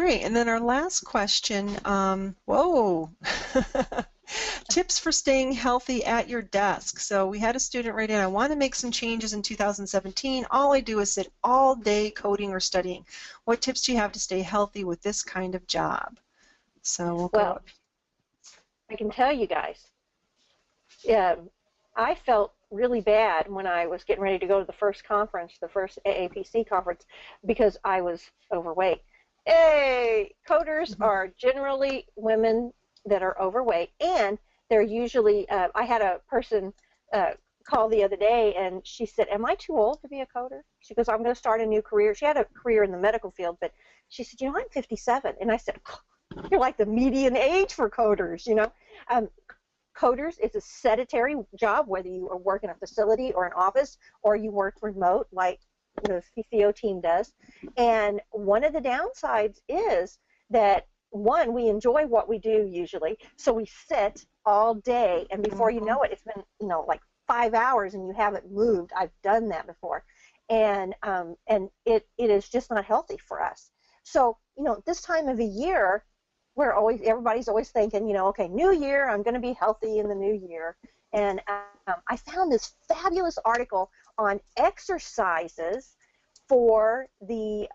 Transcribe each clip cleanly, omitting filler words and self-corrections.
right, and then our last question, whoa, tips for staying healthy at your desk. So we had a student write in, I want to make some changes in 2017. All I do is sit all day coding or studying. What tips do you have to stay healthy with this kind of job? So we'll go. Well, I can tell you guys, I felt really bad when I was getting ready to go to the first conference, the first AAPC conference, because I was overweight. Hey, coders are generally women that are overweight, and they're usually, I had a person call the other day, and she said, am I too old to be a coder? She goes, I'm going to start a new career. She had a career in the medical field, but she said, you know, I'm 57. And I said, you're like the median age for coders, you know. Coders is a sedentary job, whether you work in a facility or an office or you work remote like the CCO team does. And one of the downsides is that, one, we enjoy what we do usually, so we sit all day, and before you know it, it's been, you know, like 5 hours and you haven't moved. I've done that before. And it is just not healthy for us. So, you know, this time of the year, everybody's always thinking, you know, okay, new year, I'm going to be healthy in the new year. And I found this fabulous article on exercises for the,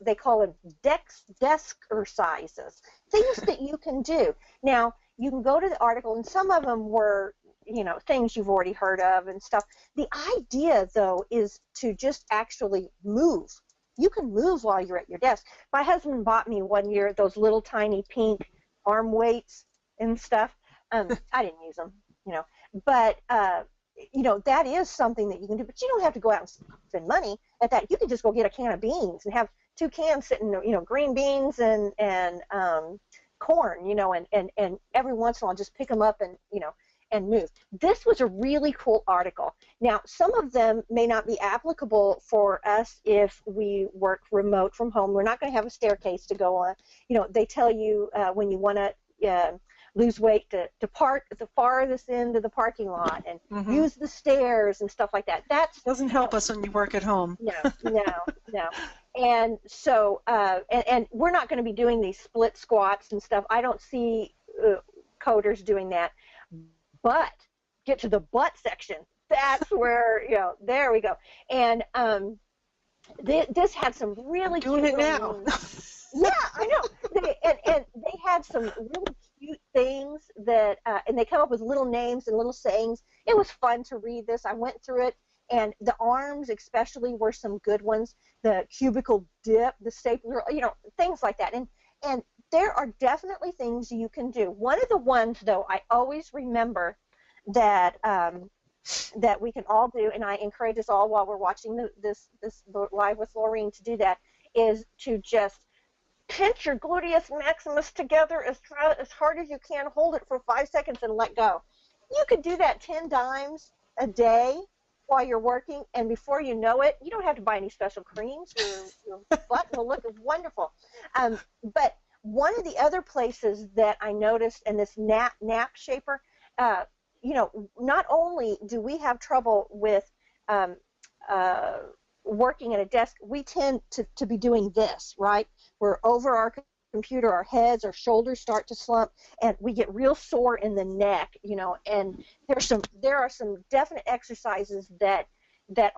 they call them desk exercises, things that you can do. Now, you can go to the article, and some of them were, you know, things you've already heard of and stuff. The idea, though, is to just actually move. You can move while you're at your desk. My husband bought me one year those little tiny pink arm weights and stuff. I didn't use them, you know. But, you know, that is something that you can do. But you don't have to go out and spend money at that. You can just go get a can of beans and have 2 cans sitting, you know, green beans and corn, you know, and every once in a while just pick them up and, you know, and move. This was a really cool article. Now, some of them may not be applicable for us if we work remote from home. We're not going to have a staircase to go on. You know, they tell you when you want to lose weight to park at the farthest end of the parking lot and use the stairs and stuff like that. That doesn't help us when you work at home. No. And so, and we're not going to be doing these split squats and stuff. I don't see coders doing that. But get to the butt section. That's where, you know, there we go. And this had some really doing cute it now. Yeah, I know. And they had some really cute things that, and they come up with little names and little sayings. It was fun to read this. I went through it, and the arms especially were some good ones. The cubicle dip, the stapler, you know, things like that. And there are definitely things you can do. One of the ones, though, I always remember that that we can all do, and I encourage us all while we're watching this live with Laureen to do that, is to just pinch your gluteus maximus together as hard as you can, hold it for 5 seconds, and let go. You could do that 10 times a day while you're working, and before you know it, you don't have to buy any special creams. Your butt will look wonderful. But one of the other places that I noticed in this nap shaper, you know, not only do we have trouble with working at a desk, we tend to be doing this, right? We're over our computer, our heads, our shoulders start to slump, and we get real sore in the neck, you know, and there are some definite exercises that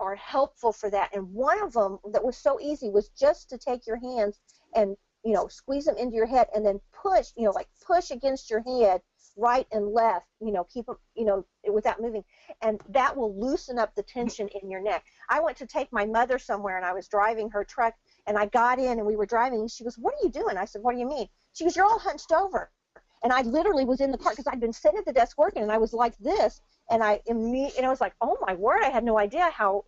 are helpful for that. And one of them that was so easy was just to take your hands and, you know, squeeze them into your head and then push, you know, like push against your head right and left, you know, keep them, you know, without moving. And that will loosen up the tension in your neck. I went to take my mother somewhere, and I was driving her truck, and I got in, and we were driving, and she goes, what are you doing? I said, what do you mean? She goes, you're all hunched over. And I literally was in the car because I'd been sitting at the desk working, and I was like this, and I was like, oh, my word, I had no idea how,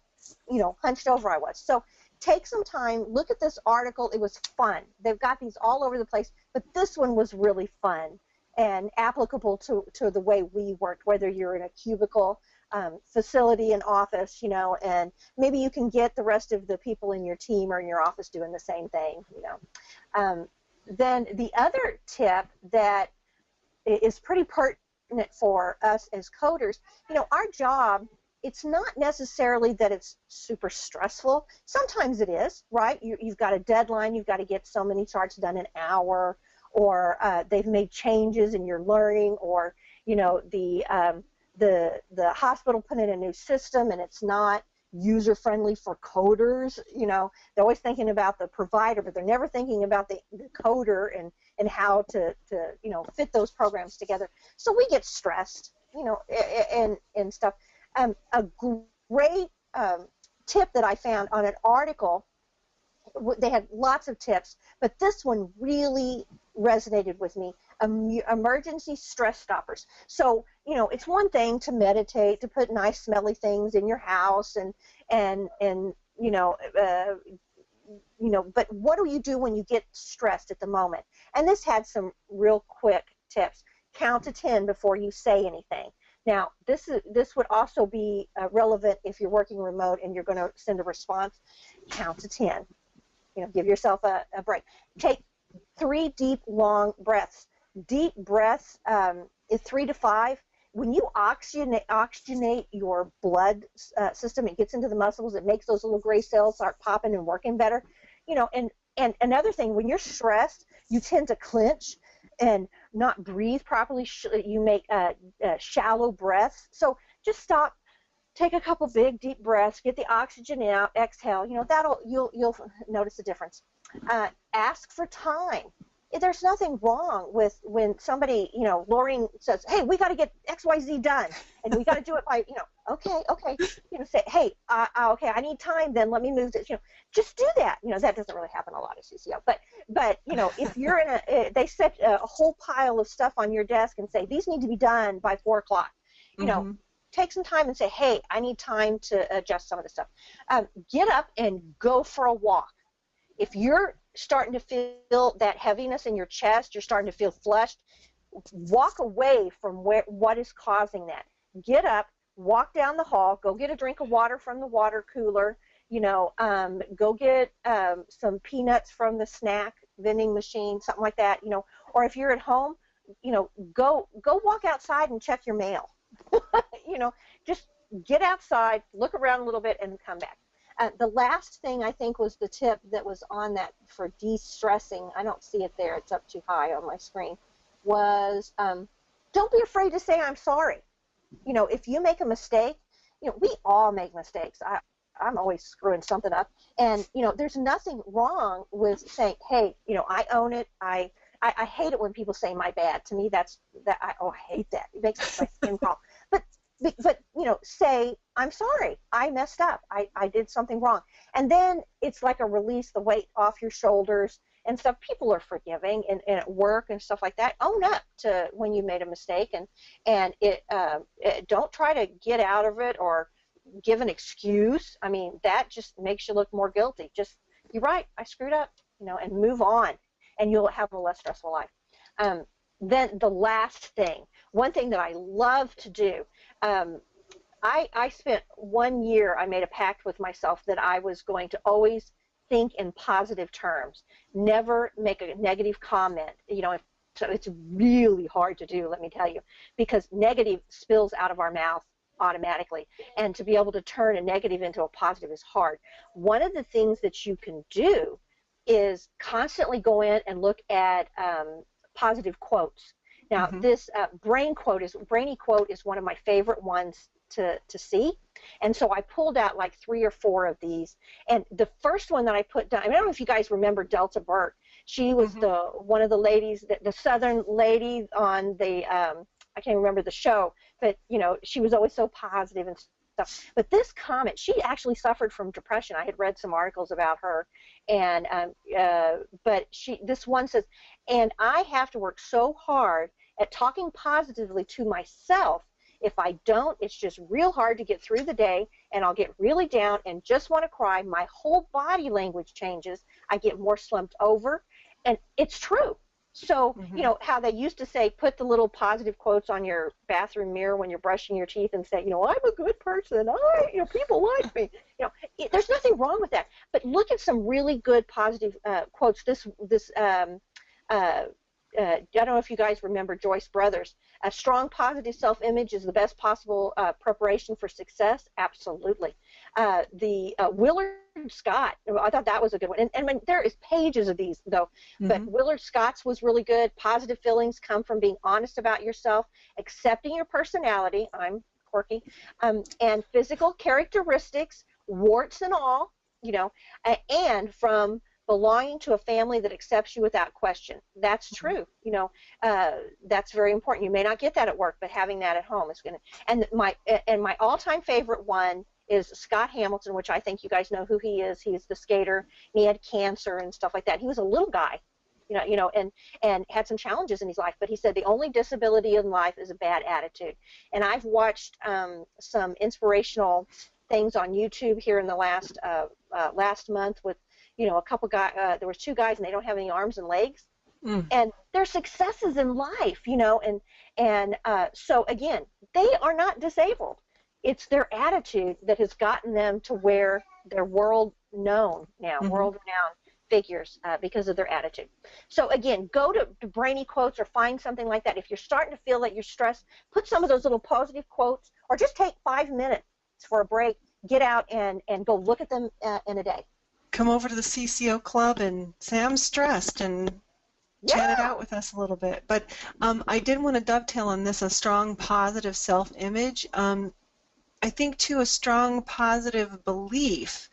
you know, hunched over I was. So take some time, look at this article. It was fun. They've got these all over the place, but this one was really fun and applicable to the way we worked, whether you're in a cubicle, facility, and office, you know, and maybe you can get the rest of the people in your team or in your office doing the same thing, you know. Then the other tip that is pretty pertinent for us as coders, you know, our job it's not necessarily that it's super stressful. Sometimes it is, right? You've got a deadline. You've got to get so many charts done an hour, or they've made changes and you're learning, or the hospital put in a new system and it's not user friendly for coders. They're always thinking about the provider, but they're never thinking about the coder and how to fit those programs together. So we get stressed, and stuff. A great tip that I found on an article, they had lots of tips, but this one really resonated with me. Emergency stress stoppers. So, it's one thing to meditate, to put nice smelly things in your house and but what do you do when you get stressed at the moment? And this had some real quick tips. Count to 10 before you say anything. Now, this would also be relevant if you're working remote and you're going to send a response. Count to 10. Give yourself a break. Take 3 deep, long breaths. Deep breaths is 3 to 5. When you oxygenate your blood system, it gets into the muscles. It makes those little gray cells start popping and working better. And another thing, when you're stressed, you tend to clench and not breathe properly. You make shallow breaths. So just stop, take a couple big deep breaths, get the oxygen out, exhale. You'll notice a difference. Ask for time. There's nothing wrong with when somebody, Lorraine says, hey, we got to get XYZ done, and we got to do it by, okay, say, hey, okay, I need time, then let me move this, just do that. That doesn't really happen a lot at CCO, but if you're in they set a whole pile of stuff on your desk and say, these need to be done by 4 o'clock, take some time and say, hey, I need time to adjust some of this stuff. Get up and go for a walk. If you're starting to feel that heaviness in your chest, you're starting to feel flushed, walk away from what is causing that. Get up, walk down the hall, go get a drink of water from the water cooler, go get some peanuts from the snack vending machine, something like that, or if you're at home, go walk outside and check your mail. Just get outside, look around a little bit, and come back. The last thing I think was the tip that was on that for de-stressing. I don't see it there. It's up too high on my screen. Was don't be afraid to say I'm sorry. If you make a mistake, we all make mistakes. I'm always screwing something up, and there's nothing wrong with saying, hey, I own it. I hate it when people say my bad. To me, I hate that. It makes my skin crawl. But say, I'm sorry, I messed up, I did something wrong. And then it's like a release the weight off your shoulders and stuff. People are forgiving and at work and stuff like that. Own up to when you made a mistake, and don't try to get out of it or give an excuse. I mean, that just makes you look more guilty. Just, you're right, I screwed up, and move on, and you'll have a less stressful life. Then the last thing, one thing that I love to do, I spent 1 year, I made a pact with myself that I was going to always think in positive terms, never make a negative comment. So it's really hard to do, let me tell you, because negative spills out of our mouth automatically, and to be able to turn a negative into a positive is hard. One of the things that you can do is constantly go in and look at positive quotes. Now, this brainy quote is one of my favorite ones to see, and so I pulled out like 3 or 4 of these. And the first one that I put down, I don't know if you guys remember Delta Burke. She was one of the ladies, the Southern lady on the I can't remember the show, but she was always so positive and stuff. But this comment, she actually suffered from depression. I had read some articles about her, and but this one says, and I have to work so hard at talking positively to myself. If I don't, it's just real hard to get through the day, and I'll get really down and just want to cry. My whole body language changes. I get more slumped over, and it's true. So, how they used to say, put the little positive quotes on your bathroom mirror when you're brushing your teeth and say, I'm a good person. People like me. There's nothing wrong with that. But look at some really good positive quotes. This I don't know if you guys remember Joyce Brothers. A strong positive self-image is the best possible preparation for success. Absolutely. The Willard Scott, I thought that was a good one. And there is pages of these, though. But Willard Scott's was really good. Positive feelings come from being honest about yourself, accepting your personality. I'm quirky. And physical characteristics, warts and all, and from belonging to a family that accepts you without question. That's true. That's very important. You may not get that at work, but having that at home is going to. And my all-time favorite one is Scott Hamilton, which I think you guys know who he is. He's the skater. And he had cancer and stuff like that. He was a little guy, and had some challenges in his life. But he said the only disability in life is a bad attitude. And I've watched some inspirational things on YouTube here in the last month with. A couple guys, there was 2 guys and they don't have any arms and legs, and their successes in life, and so again, they are not disabled. It's their attitude that has gotten them to where they're world-known now, world-renowned figures because of their attitude. So again, go to Brainy Quotes or find something like that. If you're starting to feel that you're stressed, put some of those little positive quotes, or just take 5 minutes for a break, get out and go look at them in a day. Come over to the CCO club and say I'm stressed and chat it out with us a little bit. But I did want to dovetail on this, a strong positive self-image. I think too a strong positive belief,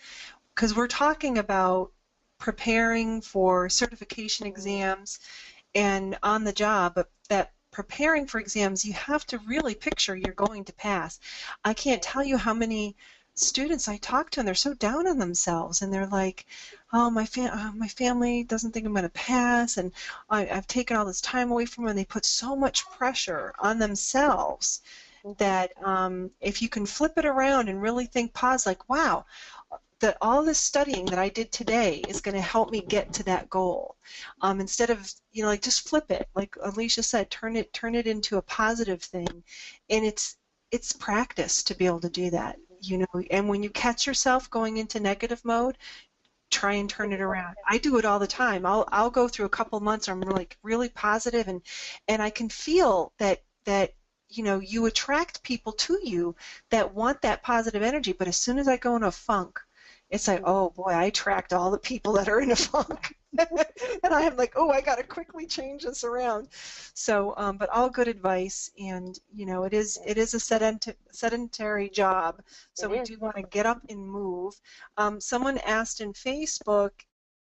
because we're talking about preparing for certification exams and on the job, but that preparing for exams, you have to really picture you're going to pass. I can't tell you how many students I talk to, and they're so down on themselves, and they're like, oh, my family doesn't think I'm going to pass, and I've taken all this time away from them, and they put so much pressure on themselves that if you can flip it around and really think positive, like, wow, that all this studying that I did today is going to help me get to that goal. Instead of, like, just flip it, like Alicia said, turn it into a positive thing, and it's practice to be able to do that. And when you catch yourself going into negative mode, try and turn it around. I do it all the time. I'll go through a couple months where I'm like really positive, and I can feel that you attract people to you that want that positive energy. But as soon as I go in a funk, it's like, oh boy, I attract all the people that are in a funk. And I'm like, oh, I got to quickly change this around. So, but all good advice, and it is a sedentary job, so we do want to get up and move. Someone asked in Facebook,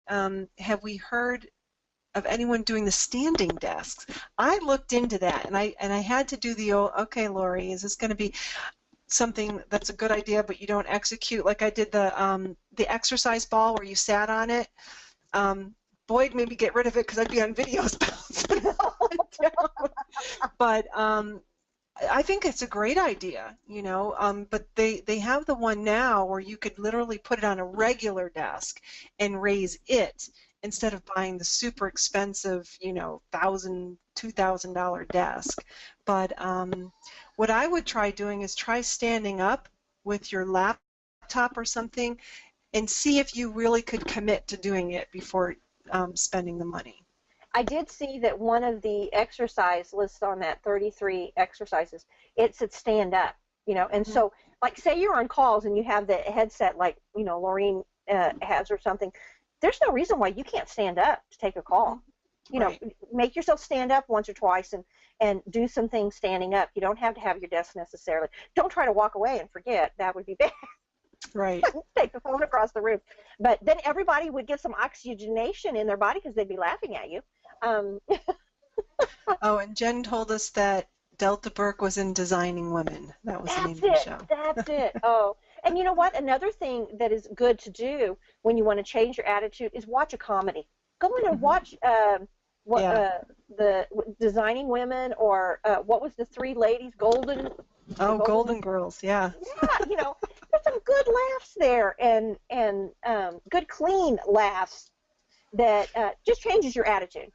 have we heard of anyone doing the standing desks? I looked into that, and I had to do the okay, Lori, is this going to be something that's a good idea, but you don't execute? Like I did the exercise ball where you sat on it. Boyd made me get rid of it because I'd be on videos bouncing all down. But I think it's a great idea, but they have the one now where you could literally put it on a regular desk and raise it instead of buying the super expensive, $1,000, $2,000 desk. But what I would try doing is try standing up with your laptop or something and see if you really could commit to doing it before spending the money. I did see that one of the exercise lists on that 33 exercises, it said stand up, and so, like, say you're on calls and you have the headset like, Laureen has or something, there's no reason why you can't stand up to take a call. Right. Make yourself stand up once or twice and do some things standing up. You don't have to have your desk necessarily. Don't try to walk away and forget. That would be bad. Right. Take the phone across the room. But then everybody would get some oxygenation in their body because they'd be laughing at you. Oh, and Jen told us that Delta Burke was in Designing Women. That was the name of the show. That's it. Oh, and you know what? Another thing that is good to do when you want to change your attitude is watch a comedy. Go in and watch the Designing Women, or what was the three ladies, Golden Girls, yeah. Yeah, there's some good laughs there, and good clean laughs that just changes your attitude.